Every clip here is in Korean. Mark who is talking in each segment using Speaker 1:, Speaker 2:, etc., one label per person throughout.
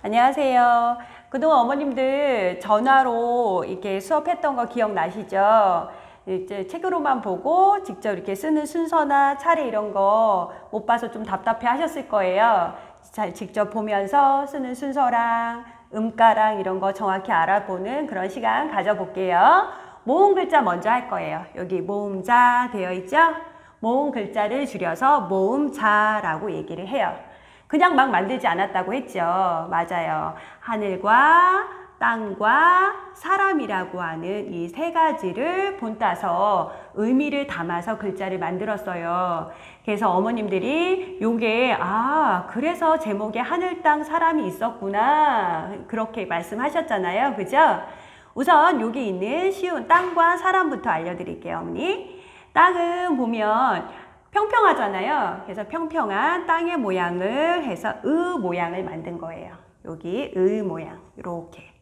Speaker 1: 안녕하세요. 그동안 어머님들 전화로 이렇게 수업했던 거 기억나시죠? 이제 책으로만 보고 직접 이렇게 쓰는 순서나 차례 이런 거 못 봐서 좀 답답해 하셨을 거예요. 잘 직접 보면서 쓰는 순서랑 음가랑 이런 거 정확히 알아보는 그런 시간 가져볼게요. 모음 글자 먼저 할 거예요. 여기 모음자 되어 있죠? 모음 글자를 줄여서 모음자라고 얘기를 해요. 그냥 막 만들지 않았다고 했죠. 맞아요. 하늘과 땅과 사람이라고 하는 이 세 가지를 본따서 의미를 담아서 글자를 만들었어요. 그래서 어머님들이 요게 그래서 제목에 하늘, 땅, 사람이 있었구나 그렇게 말씀하셨잖아요. 그죠? 우선 여기 있는 쉬운 땅과 사람부터 알려드릴게요. 어머니. 땅은 보면 평평하잖아요. 그래서 평평한 땅의 모양을 해서 모양을 만든 거예요. 여기 모양 이렇게.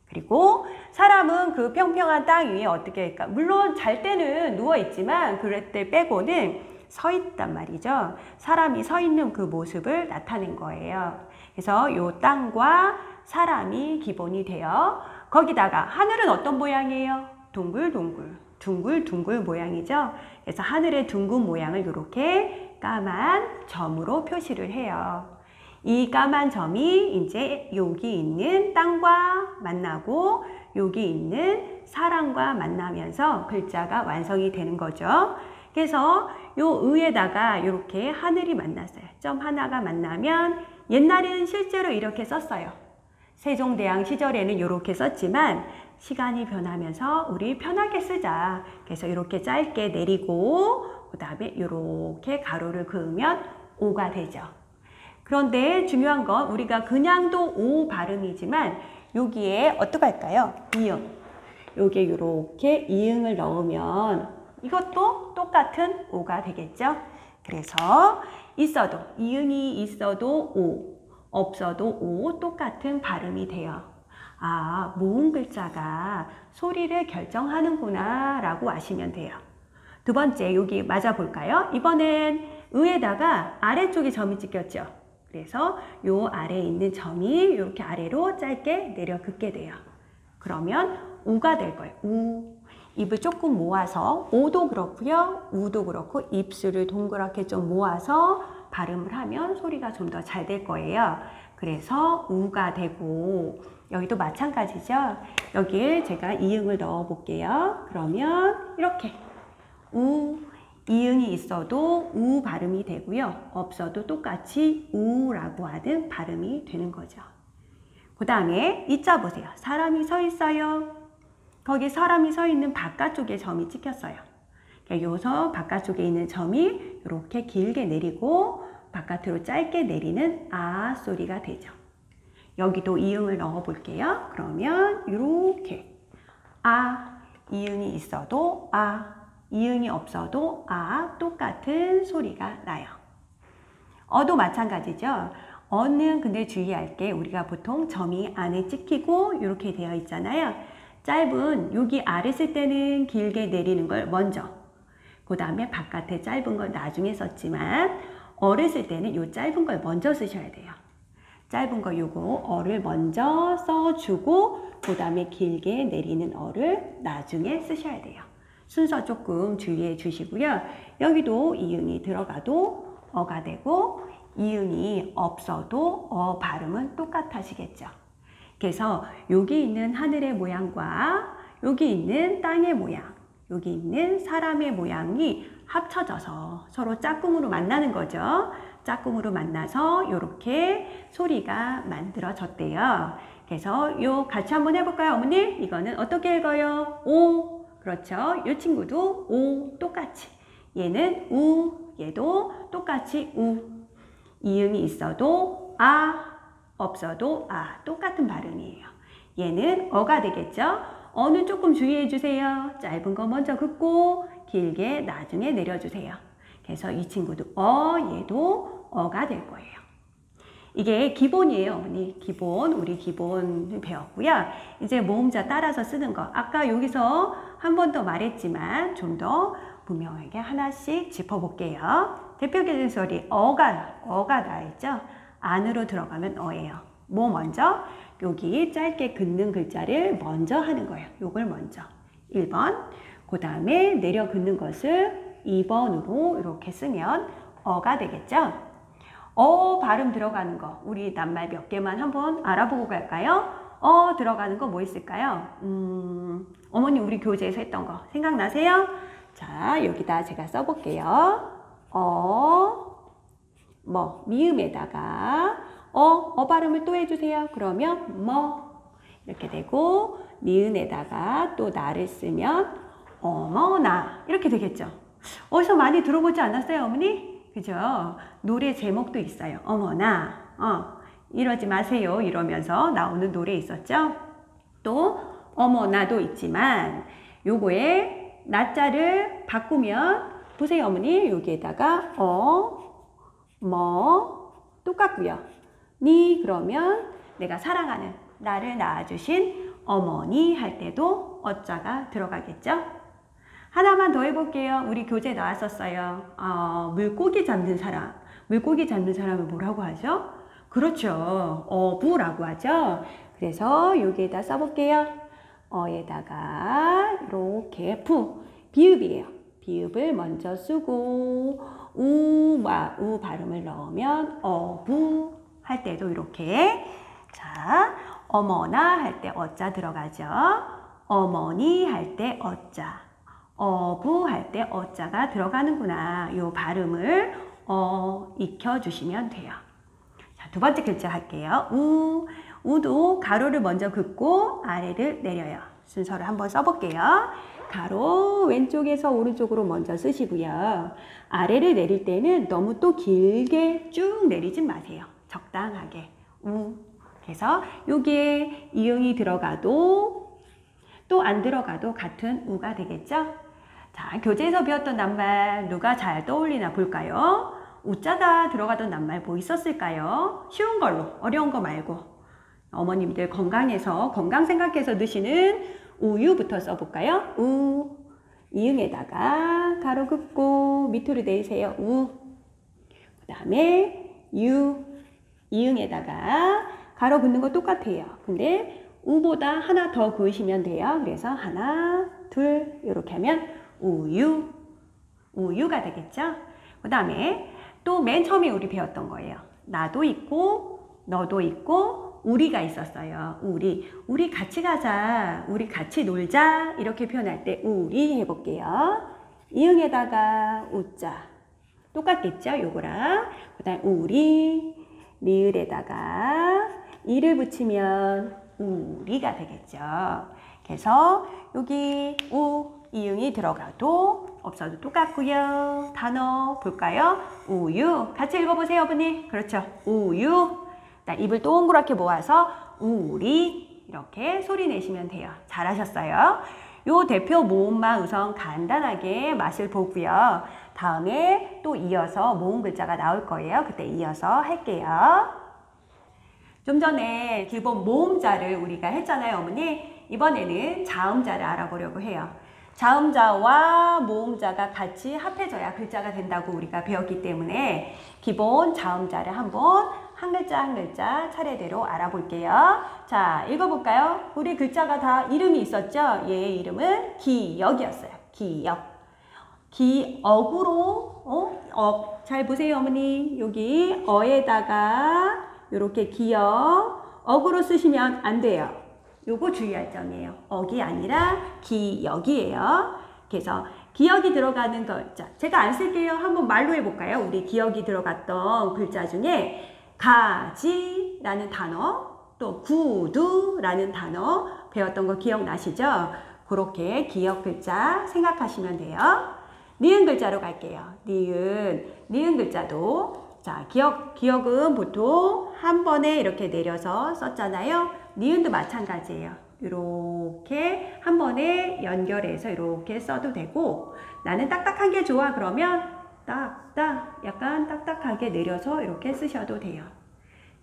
Speaker 1: 그리고 사람은 그 평평한 땅 위에 어떻게 할까? 물론 잘 때는 누워 있지만 그럴 때 빼고는 서 있단 말이죠. 사람이 서 있는 그 모습을 나타낸 거예요. 그래서 요 땅과 사람이 기본이 돼요. 거기다가 하늘은 어떤 모양이에요? 둥글둥글 모양이죠. 그래서 하늘의 둥근 모양을 이렇게 까만 점으로 표시를 해요. 이 까만 점이 이제 여기 있는 땅과 만나고 여기 있는 사람과 만나면서 글자가 완성이 되는 거죠. 그래서 요 의에다가 이렇게 하늘이 만났어요. 점 하나가 만나면 옛날에는 실제로 이렇게 썼어요. 세종대왕 시절에는 이렇게 썼지만 시간이 변하면서 우리 편하게 쓰자. 그래서 이렇게 짧게 내리고 그 다음에 이렇게 가로를 그으면 오가 되죠. 그런데 중요한 건 우리가 그냥도 오 발음이지만 여기에 어떻게 할까요? 이응. 여기에 이렇게 이응을 넣으면 이것도 똑같은 오가 되겠죠. 그래서 이응이 있어도 오, 없어도 오 똑같은 발음이 돼요. 모음 글자가 소리를 결정하는구나 라고 아시면 돼요. 두 번째 여기 맞아 볼까요? 이번엔 의에다가 아래쪽에 점이 찍혔죠. 그래서 요 아래에 있는 점이 이렇게 아래로 짧게 내려 긋게 돼요. 그러면 우가 될 거예요. 우. 입을 조금 모아서 오도 그렇고요. 우도 그렇고 입술을 동그랗게 좀 모아서 발음을 하면 소리가 좀 더 잘 될 거예요. 그래서 우가 되고 여기도 마찬가지죠. 여기에 제가 이응을 넣어 볼게요. 그러면 이렇게 우, 이응이 있어도 우 발음이 되고요. 없어도 똑같이 우라고 하는 발음이 되는 거죠. 그 다음에 이자 보세요. 사람이 서 있어요. 거기 사람이 서 있는 바깥쪽에 점이 찍혔어요. 여기서 바깥쪽에 있는 점이 이렇게 길게 내리고 바깥으로 짧게 내리는 아 소리가 되죠. 여기도 이응을 넣어 볼게요. 그러면 이렇게 이응이 있어도 이응이 없어도 똑같은 소리가 나요. 어도 마찬가지죠. 어는 근데 주의할 게 우리가 보통 점이 안에 찍히고 이렇게 되어 있잖아요. 짧은 여기 아래 쓸 때는 길게 내리는 걸 먼저, 그 다음에 바깥에 짧은 걸 나중에 썼지만 어를 쓸 때는 요 짧은 걸 먼저 쓰셔야 돼요. 짧은 거 요거 어를 먼저 써주고 그 다음에 길게 내리는 어를 나중에 쓰셔야 돼요. 순서 조금 주의해 주시고요. 여기도 이응이 들어가도 어가 되고 이응이 없어도 어 발음은 똑같아지겠죠. 그래서 여기 있는 하늘의 모양과 여기 있는 땅의 모양, 여기 있는 사람의 모양이 합쳐져서 서로 짝꿍으로 만나는 거죠. 짝꿍으로 만나서 이렇게 소리가 만들어졌대요. 그래서 요 같이 한번 해볼까요, 어머니? 이거는 어떻게 읽어요? 오. 그렇죠. 이 친구도 오 똑같이. 얘는 우, 얘도 똑같이 우. 이응이 있어도 없어도 똑같은 발음이에요. 얘는 어가 되겠죠. 어는 조금 주의해 주세요. 짧은 거 먼저 긋고 길게 나중에 내려주세요. 그래서 이 친구도 얘도 어가 될 거예요. 이게 기본이에요, 어머니. 기본, 우리 기본 배웠고요. 이제 모음자 따라서 쓰는 거. 아까 여기서 한 번 더 말했지만 좀 더 분명하게 하나씩 짚어볼게요. 대표적인 소리, 어가 나있죠? 안으로 들어가면 어예요. 뭐 먼저? 여기 짧게 긋는 글자를 먼저 하는 거예요. 요걸 먼저. 1번. 그 다음에 내려 긋는 것을 2번으로 이렇게 쓰면 어가 되겠죠? 어 발음 들어가는 거. 우리 낱말 몇 개만 한번 알아보고 갈까요? 어 들어가는 거 뭐 있을까요? 어머니 우리 교재에서 했던 거 생각나세요? 자, 여기다 제가 써볼게요. 뭐, 미음에다가, 발음을 또 해주세요. 그러면, 뭐, 이렇게 되고, 니은에다가 또 나를 쓰면, 어머나, 이렇게 되겠죠. 어디서 많이 들어보지 않았어요, 어머니? 그죠? 노래 제목도 있어요. 어머나, 이러지 마세요. 이러면서 나오는 노래 있었죠? 또, 어머나도 있지만, 요거에 나자를 바꾸면, 보세요, 어머니. 여기에다가, 똑같고요. 니 그러면 내가 사랑하는 나를 낳아주신 어머니 할 때도 어자가 들어가겠죠? 하나만 더 해볼게요. 우리 교재 나왔었어요. 물고기 잡는 사람. 물고기 잡는 사람을 뭐라고 하죠? 그렇죠. 어부라고 하죠. 그래서 여기에다 써볼게요. 어에다가 이렇게 비읍이에요. 비읍을 먼저 쓰고 우 발음을 넣으면 어부 할 때도 이렇게 자 어머나 할 때 어자 들어가죠. 어머니 할 때 어자 어부 할 때 어자가 들어가는구나. 요 발음을 익혀주시면 돼요. 자, 두 번째 글자 할게요. 우도 가로를 먼저 긋고 아래를 내려요. 순서를 한번 써볼게요. 가로 왼쪽에서 오른쪽으로 먼저 쓰시고요. 아래를 내릴 때는 너무 또 길게 쭉 내리지 마세요. 적당하게. 그래서 여기에 이응이 들어가도 또 안 들어가도 같은 우가 되겠죠? 자, 교재에서 배웠던 낱말 누가 잘 떠올리나 볼까요? 우자가 들어가던 낱말 뭐 있었을까요? 쉬운 걸로, 어려운 거 말고. 어머님들 건강해서, 건강 생각해서 드시는 우유부터 써볼까요? 이응에다가 가로 긋고 밑으로 내리세요. 그 다음에 이응에다가 가로 긋는 거 똑같아요. 근데 우보다 하나 더 그으시면 돼요. 그래서 하나, 둘 이렇게 하면 우유가 되겠죠? 그 다음에 또 맨 처음에 우리 배웠던 거예요. 나도 있고 너도 있고 우리가 있었어요. 우리 같이 가자. 우리 같이 놀자. 이렇게 표현할 때 우리 해볼게요. 이응에다가 우자. 똑같겠죠? 요거랑. 그 다음에 우리. 리을에다가 이를 붙이면 우리가 되겠죠. 그래서 여기 이응이 들어가도 없어도 똑같고요. 단어 볼까요? 우유. 같이 읽어보세요, 어머니. 그렇죠. 우유. 입을 동그랗게 모아서 우리 이렇게 소리 내시면 돼요. 잘하셨어요. 요 대표 모음만 우선 간단하게 맛을 보고요. 다음에 또 이어서 모음 글자가 나올 거예요. 그때 이어서 할게요. 좀 전에 기본 모음자를 우리가 했잖아요, 어머니. 이번에는 자음자를 알아보려고 해요. 자음자와 모음자가 같이 합해져야 글자가 된다고 우리가 배웠기 때문에 기본 자음자를 한번 한 글자 한 글자 차례대로 알아볼게요. 자, 읽어볼까요? 우리 글자가 다 이름이 있었죠? 얘의 이름은 기역이었어요. 기역. 기억으로 잘 보세요, 어머니. 여기 어에다가 이렇게 기역 억으로 쓰시면 안 돼요. 요거 주의할 점이에요. 억이 아니라 기역이에요. 그래서 기역이 들어가는 글자 제가 안 쓸게요. 한번 말로 해볼까요? 우리 기역이 들어갔던 글자 중에 가지라는 단어, 또 구두라는 단어 배웠던 거 기억나시죠? 그렇게 기역 글자 생각하시면 돼요. 니은 글자로 갈게요. 니은 글자도 자, 기역은 보통 한 번에 이렇게 내려서 썼잖아요. 니은도 마찬가지예요. 이렇게 한 번에 연결해서 이렇게 써도 되고 나는 딱딱한 게 좋아 그러면 약간 딱딱하게 내려서 이렇게 쓰셔도 돼요.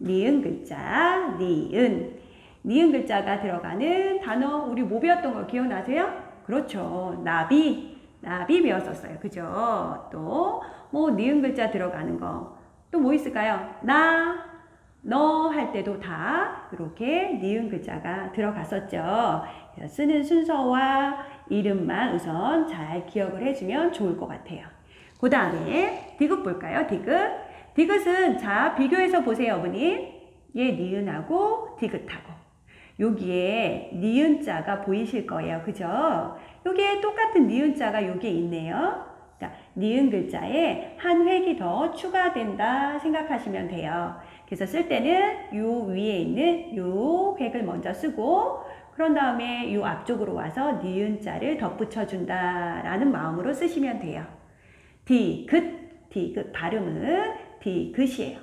Speaker 1: 니은 글자, 니은 글자가 들어가는 단어 우리 뭐 배웠던 거 기억나세요? 그렇죠. 나비 배웠었어요. 그죠? 또 뭐 니은 글자 들어가는 거 또 뭐 있을까요? 너 할 때도 다 이렇게 니은 글자가 들어갔었죠. 그래서 쓰는 순서와 이름만 우선 잘 기억을 해주면 좋을 것 같아요. 그 다음에 디귿 볼까요? 디귿. 디귿은 자 비교해서 보세요, 어머니. 얘 니은하고 디귿하고 여기에 니은자가 보이실 거예요. 그죠? 여기에 똑같은 니은자가 여기에 있네요. 그러니까 니은 글자에 한 획이 더 추가된다 생각하시면 돼요. 그래서 쓸 때는 요 위에 있는 요 획을 먼저 쓰고 그런 다음에 요 앞쪽으로 와서 니은자를 덧붙여 준다라는 마음으로 쓰시면 돼요. 디귿, 디귿 발음은 디귿이에요.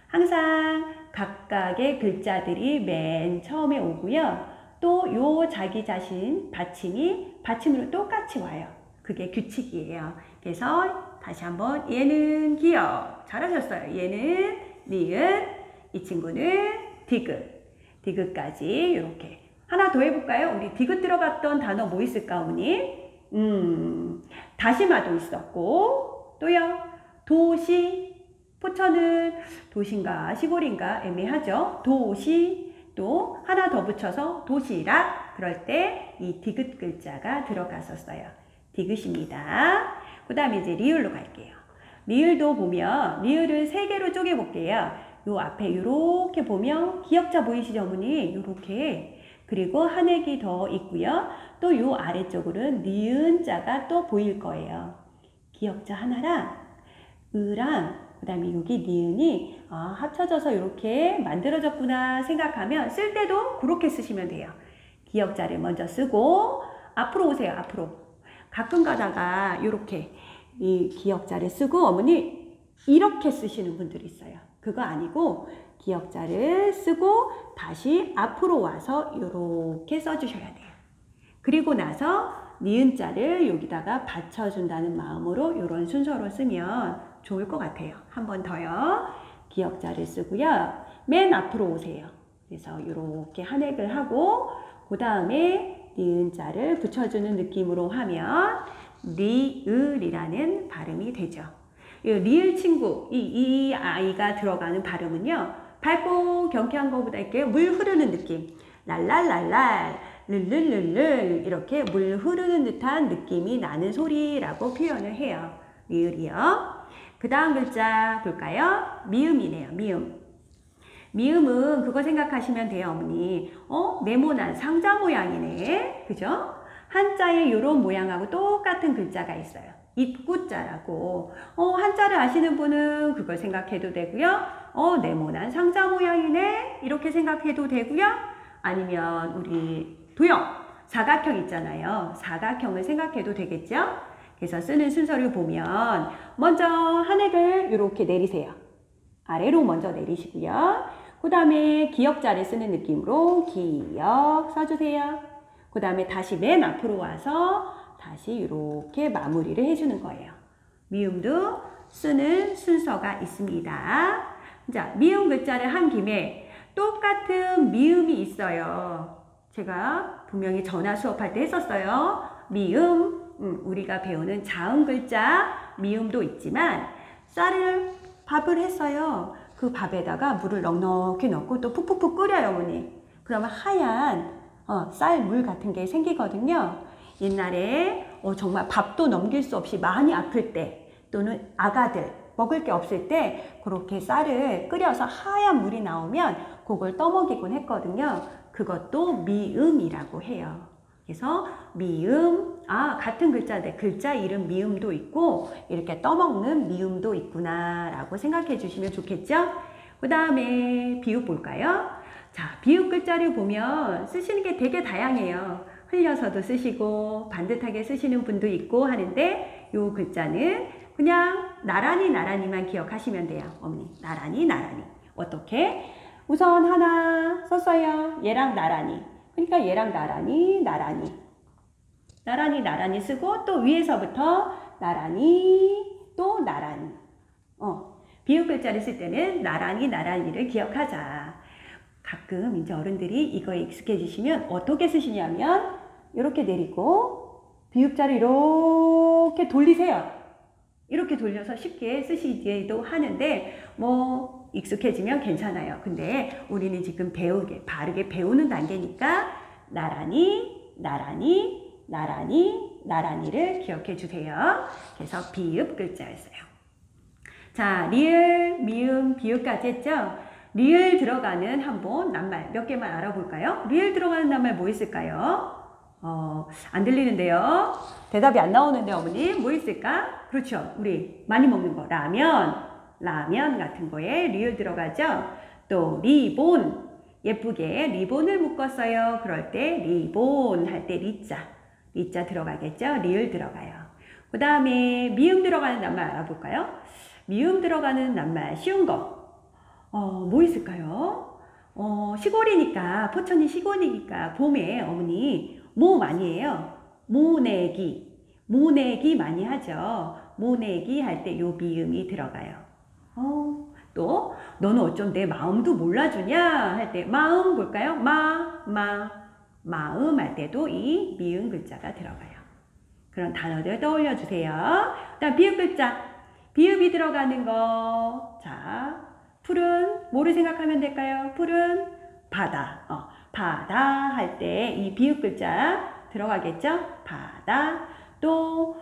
Speaker 1: 항상 각각의 글자들이 맨 처음에 오고요. 또 요 자기 자신 받침이 받침으로 똑같이 와요. 그게 규칙이에요. 그래서 다시 한번 얘는 기억 잘하셨어요. 얘는 니은, 이 친구는 디귿, 디귿까지 이렇게 하나 더 해볼까요? 우리 디귿 들어갔던 단어 뭐 있을까 어머니? 다시마도 있었고 또요 도시, 포천은 도시인가 시골인가 애매하죠. 도시, 또 하나 더 붙여서 도시락, 그럴 때 이 디귿 글자가 들어갔었어요. 디귿입니다. 그 다음에 이제 리을로 갈게요. 리을도 보면 리을을 세 개로 쪼개 볼게요. 요 앞에 이렇게 보면 기역자 보이시죠 어머니? 요렇게. 그리고 한 획이 더 있고요. 또 요 아래쪽으로는 니은자가 또 보일 거예요. 기역자 하나랑 으랑 그 다음에 여기 니은이 합쳐져서 이렇게 만들어졌구나 생각하면 쓸 때도 그렇게 쓰시면 돼요. 기역자를 먼저 쓰고 앞으로 오세요. 앞으로. 가끔 가다가 이렇게 이 기역자를 쓰고 어머니 이렇게 쓰시는 분들이 있어요. 그거 아니고 기역자를 쓰고 다시 앞으로 와서 이렇게 써주셔야 돼요. 그리고 나서 니은자를 여기다가 받쳐준다는 마음으로 이런 순서로 쓰면 좋을 것 같아요. 한 번 더요. 기역자를 쓰고요. 맨 앞으로 오세요. 그래서 이렇게 한 획을 하고 그 다음에 니은자를 붙여주는 느낌으로 하면 리을이라는 발음이 되죠. 이 리을 친구, 이 아이가 들어가는 발음은요. 밝고 경쾌한 것보다 이렇게 물 흐르는 느낌. 랄랄랄랄, 르르르르 이렇게 물 흐르는 듯한 느낌이 나는 소리라고 표현을 해요. 리을이요. 그 다음 글자 볼까요? 미음이네요. 미음. 미음은 그거 생각하시면 돼요, 어머니. 네모난 상자 모양이네. 그죠? 한자에 이런 모양하고 똑같은 글자가 있어요. 입구자라고. 한자를 아시는 분은 그걸 생각해도 되고요. 네모난 상자 모양이네. 이렇게 생각해도 되고요. 아니면 우리 도형, 사각형 있잖아요. 사각형을 생각해도 되겠죠? 그래서 쓰는 순서를 보면 먼저 한 획을 이렇게 내리세요. 아래로 먼저 내리시고요. 그 다음에 기역자를 쓰는 느낌으로 기역 써주세요. 그 다음에 다시 맨 앞으로 와서 다시 이렇게 마무리를 해주는 거예요. 미음도 쓰는 순서가 있습니다. 자, 미음 글자를 한 김에 똑같은 미음이 있어요. 제가 분명히 전화 수업할 때 했었어요. 미음, 우리가 배우는 자음 글자 미음도 있지만 쌀을 밥을 했어요. 그 밥에다가 물을 넉넉히 넣고 또 푹푹푹 끓여요, 어머니. 그러면 하얀 쌀물 같은 게 생기거든요. 옛날에 정말 밥도 넘길 수 없이 많이 아플 때 또는 아가들 먹을 게 없을 때 그렇게 쌀을 끓여서 하얀 물이 나오면 그걸 떠먹이곤 했거든요. 그것도 미음이라고 해요. 그래서 미음, 같은 글자인데 글자 이름 미음도 있고 이렇게 떠먹는 미음도 있구나 라고 생각해 주시면 좋겠죠? 그 다음에 비읍 볼까요? 자, 비읍 글자를 보면 쓰시는 게 되게 다양해요. 흘려서도 쓰시고 반듯하게 쓰시는 분도 있고 하는데 이 글자는 그냥 나란히만 기억하시면 돼요. 어머니, 나란히. 어떻게? 우선 하나 썼어요. 얘랑 나란히. 그러니까 얘랑 나란히 쓰고 또 위에서부터 나란히 또 나란히. 비읍 글자를 쓸 때는 나란히를 기억하자. 가끔 이제 어른들이 이거에 익숙해지시면 어떻게 쓰시냐면 이렇게 내리고 비읍자를 이렇게 돌리세요. 이렇게 돌려서 쉽게 쓰시기도 하는데 뭐 익숙해지면 괜찮아요. 근데 우리는 지금 바르게 배우는 단계니까 나란히, 나란히, 나란히, 나란히를 기억해 주세요. 그래서 비읍 글자였어요. 자, 리을, 미음, 비읍까지 했죠? 리을 들어가는 한번 낱말 몇 개만 알아볼까요? 리을 들어가는 낱말 뭐 있을까요? 안 들리는데요? 대답이 안 나오는데 어머니 뭐 있을까? 그렇죠. 우리 많이 먹는 거 라면 같은 거에 리을 들어가죠. 또 리본 예쁘게 리본을 묶었어요. 그럴 때 리본 할 때 리자 들어가겠죠. 리을 들어가요. 그 다음에 미음 들어가는 낱말 알아볼까요? 미음 들어가는 낱말 쉬운 거 뭐 있을까요? 시골이니까 포천이 시골이니까 봄에 어머니 뭐 많이 해요? 모내기 많이 하죠. 모내기 할 때 요 미음이 들어가요. 또 너는 어쩜 내 마음도 몰라주냐 할 때 마음 볼까요? 마음 할 때도 이 미음 글자가 들어가요. 그런 단어들 떠올려 주세요. 그다음 비읍 글자 비읍이 들어가는 거. 자, 푸른 뭐를 생각하면 될까요? 푸른 바다. 바다 할 때 이 비읍 글자 들어가겠죠? 바다. 또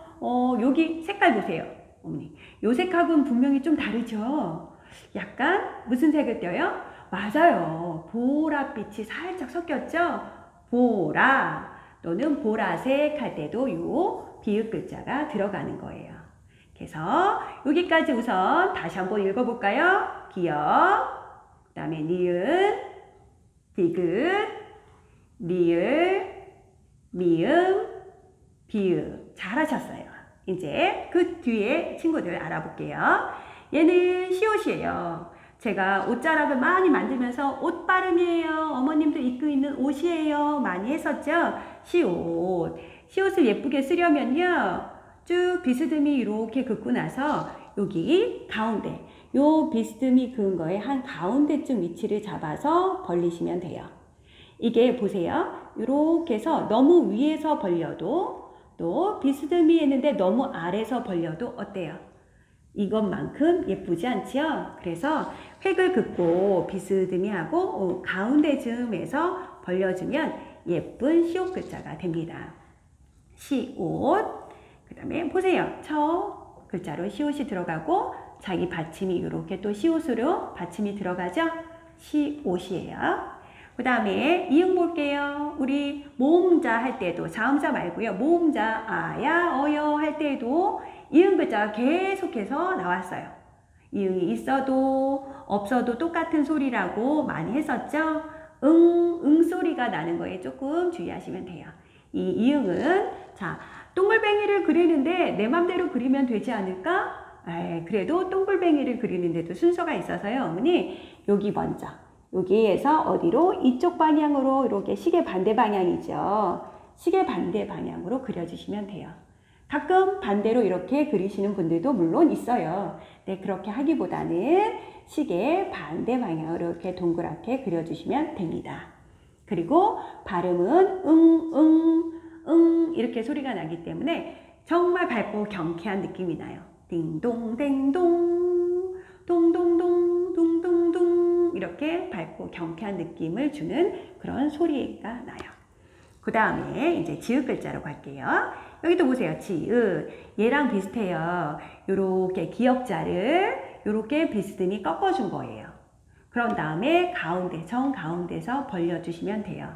Speaker 1: 여기 색깔 보세요. 어머니. 요 색하고는 분명히 좀 다르죠? 약간 무슨 색을 띄어요? 맞아요. 보랏빛이 살짝 섞였죠? 보라 또는 보라색 할 때도 요 비읍 글자가 들어가는 거예요. 그래서 여기까지 우선 다시 한번 읽어볼까요? 기역, 그 다음에 니은, 디귿, 리을, 미음, 비읍. 잘하셨어요. 이제 그 뒤에 친구들 알아볼게요. 얘는 시옷이에요. 제가 옷자락을 많이 만들면서 옷 발음이에요. 어머님도 입고 있는 옷이에요. 많이 했었죠? 시옷. 시옷을 예쁘게 쓰려면요. 쭉 비스듬히 이렇게 긋고 나서 여기 가운데 요 비스듬히 그은 거에 한 가운데쯤 위치를 잡아서 벌리시면 돼요. 이게 보세요. 이렇게 해서 너무 위에서 벌려도 또 비스듬히 했는데 너무 아래서 벌려도 어때요? 이것만큼 예쁘지 않지요? 그래서 획을 긋고 비스듬히 하고 가운데쯤에서 벌려주면 예쁜 시옷 글자가 됩니다. 시옷. 그 다음에 보세요. 저 글자로 시옷이 들어가고 자기 받침이 이렇게 또 시옷으로 받침이 들어가죠. 시옷이에요. 그 다음에 이응 볼게요. 우리 모음자 할 때도 자음자 말고요. 모음자 아야 어여 할 때도 이응 글자가 계속해서 나왔어요. 이응이 있어도 없어도 똑같은 소리라고 많이 했었죠. 응 소리가 나는 거에 조금 주의하시면 돼요. 이 이응은 자 동글뱅이를 그리는데 내 맘대로 그리면 되지 않을까? 그래도 동글뱅이를 그리는데도 순서가 있어서요. 어머니 여기 먼저 여기에서 어디로? 이쪽 방향으로 이렇게 시계 반대 방향이죠. 시계 반대 방향으로 그려주시면 돼요. 가끔 반대로 이렇게 그리시는 분들도 물론 있어요. 네, 그렇게 하기보다는 시계 반대 방향으로 이렇게 동그랗게 그려주시면 됩니다. 그리고 발음은 이렇게 소리가 나기 때문에 정말 밝고 경쾌한 느낌이 나요. 띵동댕동 동동동 동동동 이렇게 밝고 경쾌한 느낌을 주는 그런 소리가 나요. 그 다음에 이제 지읒 글자로 갈게요. 여기도 보세요. 지읒. 얘랑 비슷해요. 요렇게 기역자를 요렇게 비스듬히 꺾어준 거예요. 그런 다음에 가운데, 정가운데서 벌려주시면 돼요.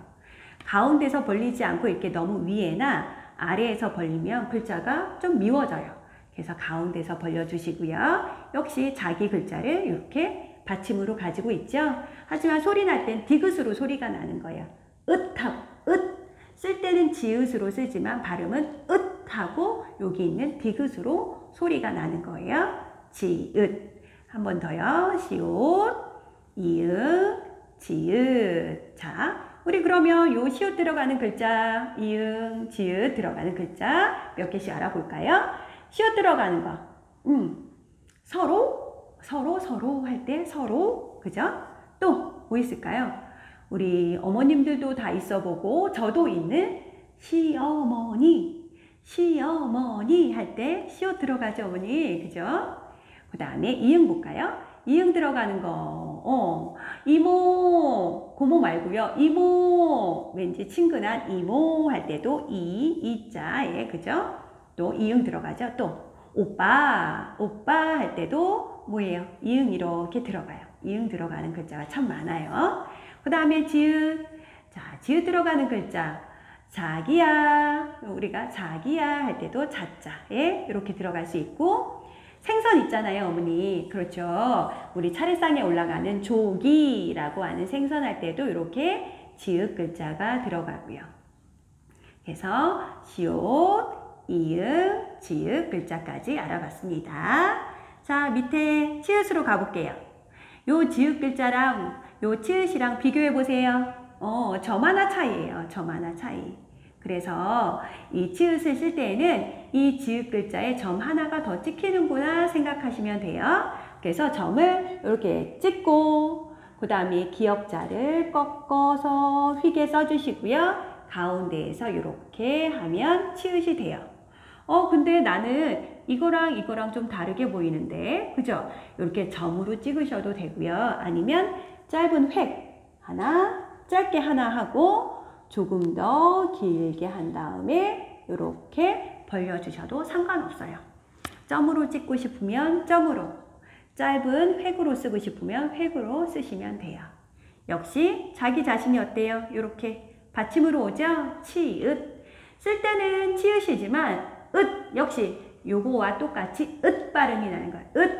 Speaker 1: 가운데서 벌리지 않고 이렇게 너무 위에나 아래에서 벌리면 글자가 좀 미워져요. 그래서 가운데서 벌려주시고요. 역시 자기 글자를 이렇게 받침으로 가지고 있죠. 하지만 소리 날 땐 디귿으로 소리가 나는 거예요. 으 쓸 때는 지읒으로 쓰지만 발음은 으하고 여기 있는 디귿으로 소리가 나는 거예요. 지읒. 한 번 더요. 시옷, 이응, 지읒. 자, 우리 그러면 요 시옷 들어가는 글자, 이응, 지읒 들어가는 글자 몇 개씩 알아볼까요? 시옷 들어가는 거. 서로 할 때 서로, 그죠? 또 뭐 있을까요? 우리 어머님들도 다 있어 보고 저도 있는 시어머니. 시어머니 할 때 시옷 들어가죠, 어머니. 그죠? 그 다음에 이응 볼까요? 이응 들어가는 거. 이모, 고모 말고요. 이모, 왠지 친근한 이모 할 때도 이자에, 그죠? 또 이응 들어가죠. 또 오빠 할 때도 뭐예요? 이응 이렇게 들어가요. 이응 들어가는 글자가 참 많아요. 그 다음에 지읒. 자, 지읒 들어가는 글자. 자기야. 우리가 자기야 할 때도 자자에 이렇게 들어갈 수 있고, 생선 있잖아요, 어머니. 그렇죠. 우리 차례상에 올라가는 조기라고 하는 생선 할 때도 이렇게 지읒 글자가 들어가고요. 그래서 시옷, 이응, 지읒 글자까지 알아봤습니다. 자, 밑에 치읓으로 가볼게요. 요 지읒 글자랑 요 치읓이랑 비교해 보세요. 점 하나 차이예요. 점 하나 차이. 그래서 이 치읓을 쓸 때에는 이 지읒 글자에 점 하나가 더 찍히는구나 생각하시면 돼요. 그래서 점을 이렇게 찍고, 그 다음에 기역자를 꺾어서 휘게 써주시고요. 가운데에서 이렇게 하면 치읓이 돼요. 근데 나는 이거랑 좀 다르게 보이는데, 그죠? 이렇게 점으로 찍으셔도 되고요. 아니면 짧은 획 하나, 짧게 하나 하고 조금 더 길게 한 다음에 이렇게 벌려주셔도 상관없어요. 점으로 찍고 싶으면 점으로, 짧은 획으로 쓰고 싶으면 획으로 쓰시면 돼요. 역시 자기 자신이 어때요? 이렇게 받침으로 오죠? 치읓. 쓸 때는 치읓이지만 읒 역시 요거와 똑같이 읒 발음이 나는 거예요. 읒.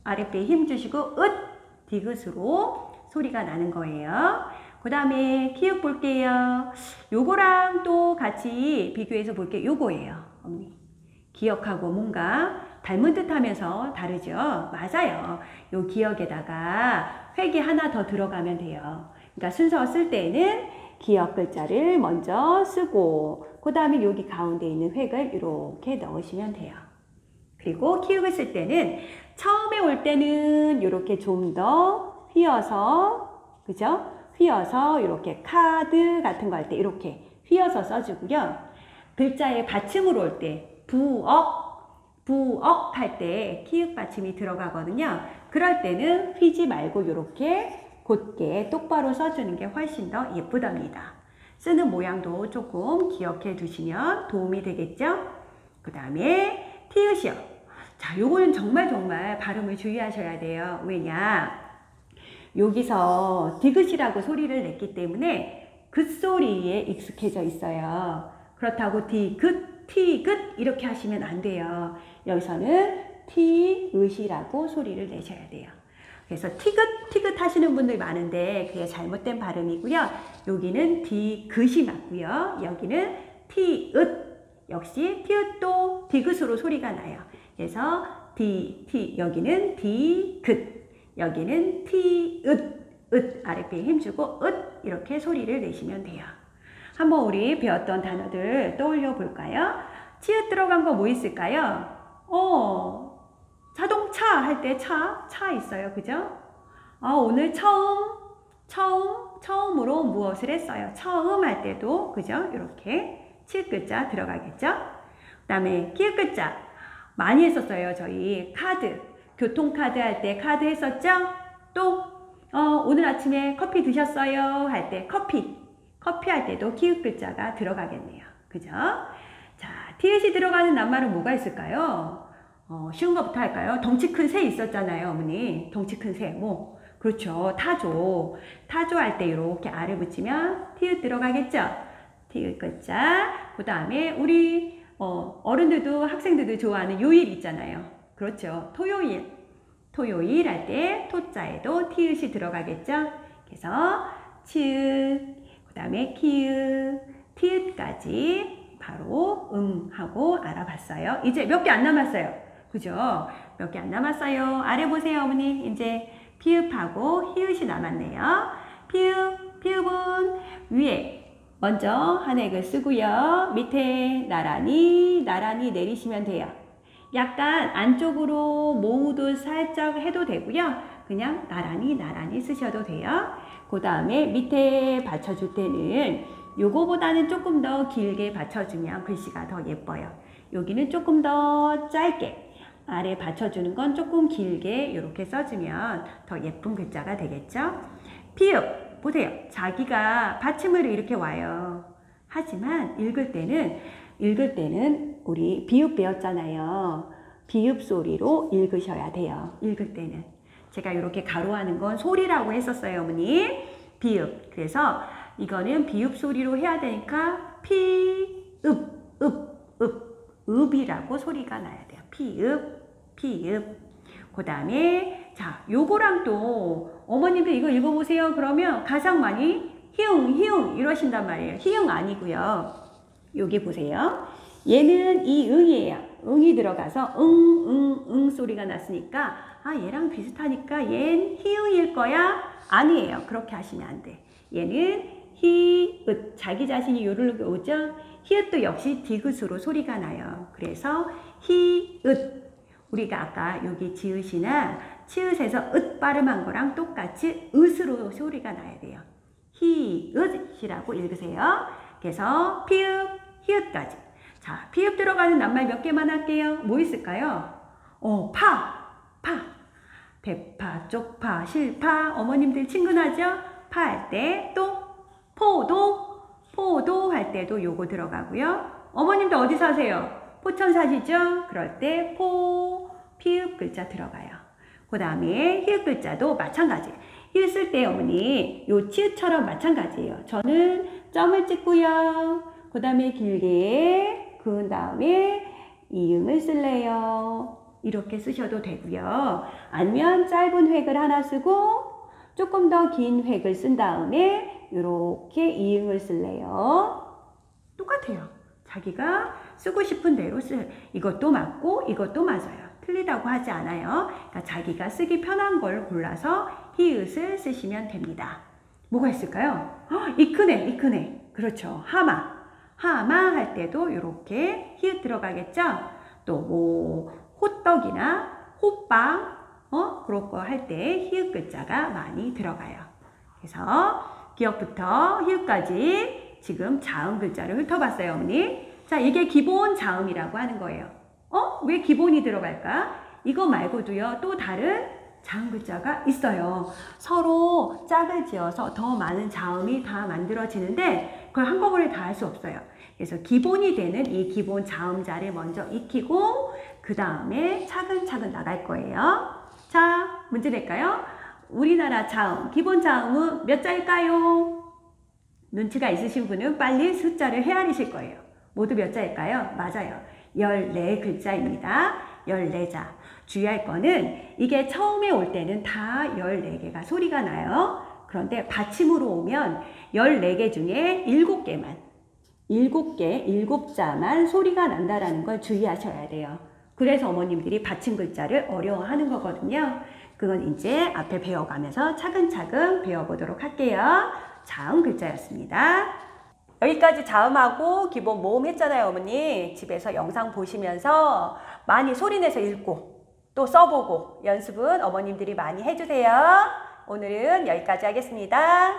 Speaker 1: 아랫배에 힘 주시고 읒. 디귿으로 소리가 나는 거예요. 그 다음에 키읔 볼게요. 요거랑 또 같이 비교해서 볼게요. 요거예요. 언니. 기역하고 뭔가 닮은 듯 하면서 다르죠? 맞아요. 요 기역에다가 획이 하나 더 들어가면 돼요. 그러니까 순서 쓸 때는 기역 글자를 먼저 쓰고, 그 다음에 여기 가운데 있는 획을 이렇게 넣으시면 돼요. 그리고 키읔을 쓸 때는 처음에 올 때는 이렇게 좀 더 휘어서, 그죠? 휘어서 이렇게 카드 같은 거 할 때 이렇게 휘어서 써주고요. 글자의 받침으로 올 때 부억 할 때 키읔 받침이 들어가거든요. 그럴 때는 휘지 말고 이렇게 곧게 똑바로 써주는 게 훨씬 더 예쁘답니다. 쓰는 모양도 조금 기억해 두시면 도움이 되겠죠? 그 다음에 티읕이요. 자, 요거는 정말 발음을 주의하셔야 돼요. 왜냐? 여기서 디귿이라고 소리를 냈기 때문에 긋소리에 익숙해져 있어요. 그렇다고 디귿, 티귿 이렇게 하시면 안 돼요. 여기서는 티읒이라고 소리를 내셔야 돼요. 그래서 티귿 하시는 분들 많은데 그게 잘못된 발음이고요. 여기는 디귿이 맞고요. 여기는 티읒. 역시 티읒도 디귿으로 소리가 나요. 그래서 여기는 디귿. 여기는 티읒. 아랫배에 힘주고 읒 이렇게 소리를 내시면 돼요. 한번 우리 배웠던 단어들 떠올려 볼까요? 치읒 들어간 거 뭐 있을까요? 자동차 할 때 차 있어요. 그죠? 오늘 처음으로 무엇을 했어요? 처음 할 때도, 그죠? 이렇게 치읒 글자 들어가겠죠? 그 다음에 키읔 글자 많이 했었어요. 저희 카드, 교통카드 할 때 카드 했었죠? 또 오늘 아침에 커피 드셨어요? 할 때 커피 할 때도 키읔 글자가 들어가겠네요. 그죠? 자, 티읕이 들어가는 낱말은 뭐가 있을까요? 쉬운 것부터 할까요? 덩치 큰 새 있었잖아요, 어머니. 덩치 큰 새, 그렇죠. 타조 할 때 이렇게 알을 붙이면 티읕 들어가겠죠? 티읕 글자. 그 다음에 우리 어른들도 학생들도 좋아하는 요일 있잖아요. 그렇죠. 토요일 할 때 토자에도 티읕이 들어가겠죠? 그래서 치읒, 그 다음에 키읒, 티읒까지 바로 하고 알아봤어요. 이제 몇 개 안 남았어요. 그죠? 몇 개 안 남았어요. 아래 보세요, 어머니. 이제 피읍하고 히읗이 남았네요. 피읍은 위에 먼저 한 획을 쓰고요. 밑에 나란히 내리시면 돼요. 약간 안쪽으로 모으듯 살짝 해도 되고요. 그냥 나란히 쓰셔도 돼요. 그 다음에 밑에 받쳐줄 때는 요거보다는 조금 더 길게 받쳐주면 글씨가 더 예뻐요. 여기는 조금 더 짧게, 아래 받쳐주는 건 조금 길게 이렇게 써주면 더 예쁜 글자가 되겠죠? 피읍, 보세요. 자기가 받침으로 이렇게 와요. 하지만 읽을 때는 우리 비읍 배웠잖아요. 비읍 소리로 읽으셔야 돼요. 읽을 때는. 제가 이렇게 가로하는 건 소리라고 했었어요, 어머니. 비읍. 그래서 이거는 비읍 소리로 해야 되니까 피읍, 읍이라고 소리가 나야 돼요. 피읍. 그 다음에 자, 요거랑 또 어머님들 이거 읽어보세요. 그러면 가장 많이 히응 이러신단 말이에요. 히응 아니고요. 여기 보세요. 얘는 이 응이에요. 응이 들어가서 응 소리가 났으니까 아, 얘랑 비슷하니까 얜 히응일 거야? 아니에요. 그렇게 하시면 안 돼. 얘는 히읗, 자기 자신이 요를 오죠? 히읗도 역시 디귿으로 소리가 나요. 그래서 히읗. 우리가 아까 여기 지읒이나 치읒에서 읒 발음한 거랑 똑같이 으스로 소리가 나야 돼요. 히읗이라고 읽으세요. 그래서 피읍, 히읗까지. 자, 피읍 들어가는 낱말 몇 개만 할게요. 뭐 있을까요? 파. 대파, 쪽파, 실파. 어머님들 친근하죠? 파 할 때 또 포도 할 때도 요거 들어가고요. 어머님도 어디 사세요? 포천 사시죠? 그럴 때 피읍 글자 들어가요. 그 다음에 히읗 글자도 마찬가지. 히읗 쓸 때 어머니 요 치읓처럼 마찬가지예요. 저는 점을 찍고요. 그 다음에 길게 그 다음에 이응을 쓸래요. 이렇게 쓰셔도 되고요. 아니면 짧은 획을 하나 쓰고 조금 더 긴 획을 쓴 다음에 이렇게 이응을 쓸래요. 똑같아요. 자기가 쓰고 싶은 대로 이것도 맞고 이것도 맞아요. 틀리다고 하지 않아요. 그러니까 자기가 쓰기 편한 걸 골라서 히읗을 쓰시면 됩니다. 뭐가 있을까요? 이크네. 그렇죠. 하마 할 때도 이렇게 히읗 들어가겠죠? 또 뭐 호떡이나 호빵 그런 거 할 때 히읗 글자가 많이 들어가요. 그래서 기역부터 히읗까지 지금 자음 글자를 훑어봤어요, 어머니. 자, 이게 기본 자음이라고 하는 거예요. 왜 기본이 들어갈까? 이거 말고도요, 또 다른 자음 글자가 있어요. 서로 짝을 지어서 더 많은 자음이 다 만들어지는데 그걸 한꺼번에 다 할 수 없어요. 그래서 기본이 되는 이 기본 자음자를 먼저 익히고 그 다음에 차근차근 나갈 거예요. 자, 문제 낼까요? 우리나라 자음, 기본 자음은 몇 자일까요? 눈치가 있으신 분은 빨리 숫자를 헤아리실 거예요. 모두 몇 자일까요? 맞아요. 14글자입니다. 14자. 주의할 거는 이게 처음에 올 때는 다 14개가 소리가 나요. 그런데 받침으로 오면 14개 중에 7개만, 7자만 소리가 난다라는 걸 주의하셔야 돼요. 그래서 어머님들이 받침 글자를 어려워하는 거거든요. 그건 이제 앞에 배워가면서 차근차근 배워보도록 할게요. 자음 글자였습니다. 여기까지 자음하고 기본 모음 했잖아요, 어머니. 집에서 영상 보시면서 많이 소리내서 읽고 또 써보고 연습은 어머님들이 많이 해주세요. 오늘은 여기까지 하겠습니다.